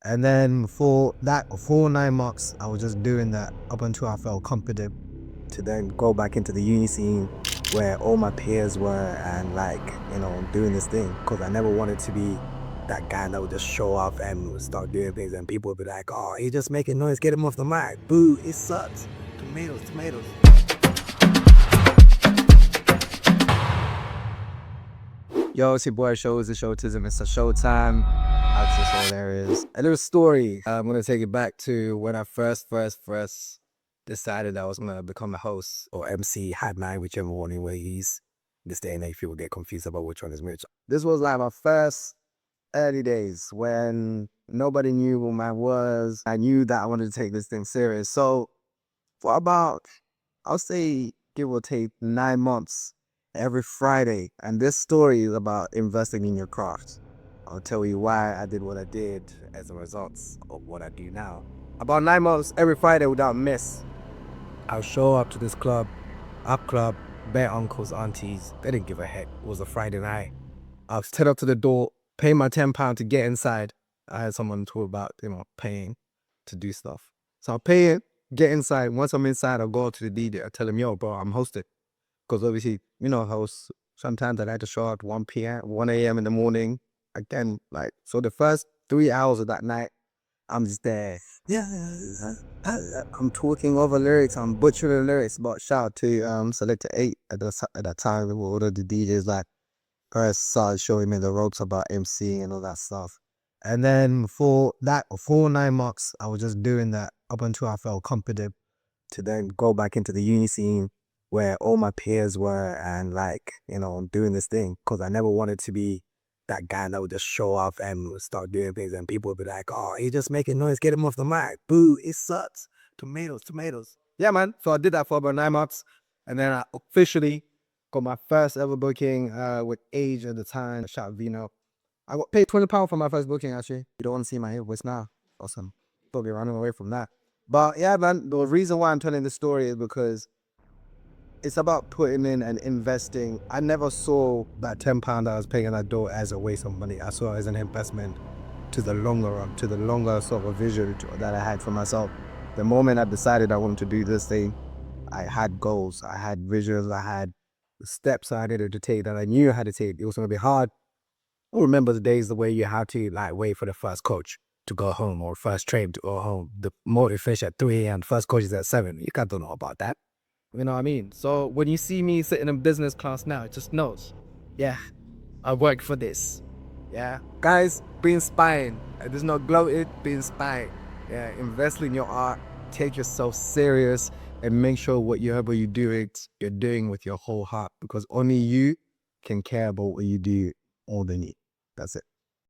And then for 9 months, I was just doing that up until I felt confident to then go back into the uni scene where all my peers were and doing this thing. Because I never wanted to be that guy that would just show off and would start doing things and people would be like, oh, he's just making noise, get him off the mic. Boo, it sucks. Tomatoes, tomatoes. Yo, it's your boy Shows, the Showtism. It's a Showtime. That's just all there is. A little story. I'm gonna take it back to when I first decided I was gonna become a host or MC, headline, whichever one you will use. This day and age, people get confused about which one is which. This was like my first early days when nobody knew who I was. I knew that I wanted to take this thing serious. So for about, I'll say, give or take 9 months, every Friday. And this story is about investing in your craft. I'll tell you why I did what I did as a result of what I do now. About 9 months, every Friday without miss, I'll show up to this club, bare uncles, aunties. They didn't give a heck. It was a Friday night. I'll head up to the door, pay my £10 to get inside. I had someone talk about, paying to do stuff. So I'll pay it, get inside. Once I'm inside, I'll go to the DJ. I tell him, yo, bro, I'm hosting. Because obviously, hosts, sometimes I like to show up 1 a.m. in the morning. Again, so the first 3 hours of that night, I'm just there. Yeah, I'm talking over lyrics. I'm butchering lyrics. But shout out to Selector 8 at that time. All of the DJs first started showing me the ropes about MC and all that stuff. And then for 9 months, I was just doing that up until I felt confident to then go back into the uni scene where all my peers were and doing this thing. Because I never wanted to be that guy that would just show off and would start doing things and people would be like, oh, he's just making noise, get him off the mic. Boo, it sucks. Tomatoes, tomatoes. Yeah, man. So I did that for about 9 months. And then I officially got my first ever booking with Age at the time. Shout out Vino. I got paid £20 for my first booking, actually. You don't want to see my voice now. Awesome. Probably running away from that. But yeah, man, the reason why I'm telling this story is because it's about putting in and investing. I never saw that £10 I was paying at that door as a waste of money. I saw it as an investment to the longer run, to the longer sort of vision that I had for myself. The moment I decided I wanted to do this thing, I had goals, I had visions, I had steps I needed to take that I knew I had to take. It was going to be hard. I remember the days the way you had to wait for the first coach to go home or first train to go home. The motor fish at 3 a.m. First coach is at 7. You can't don't know about that. You know what I mean? So when you see me sitting in business class now, it just knows, yeah, I worked for this. Yeah, guys, be inspired. There's no gloated, be inspired. Yeah, invest in your art, take yourself serious, and make sure whatever you do you're doing with your whole heart, because only you can care about what you do more than you. That's it.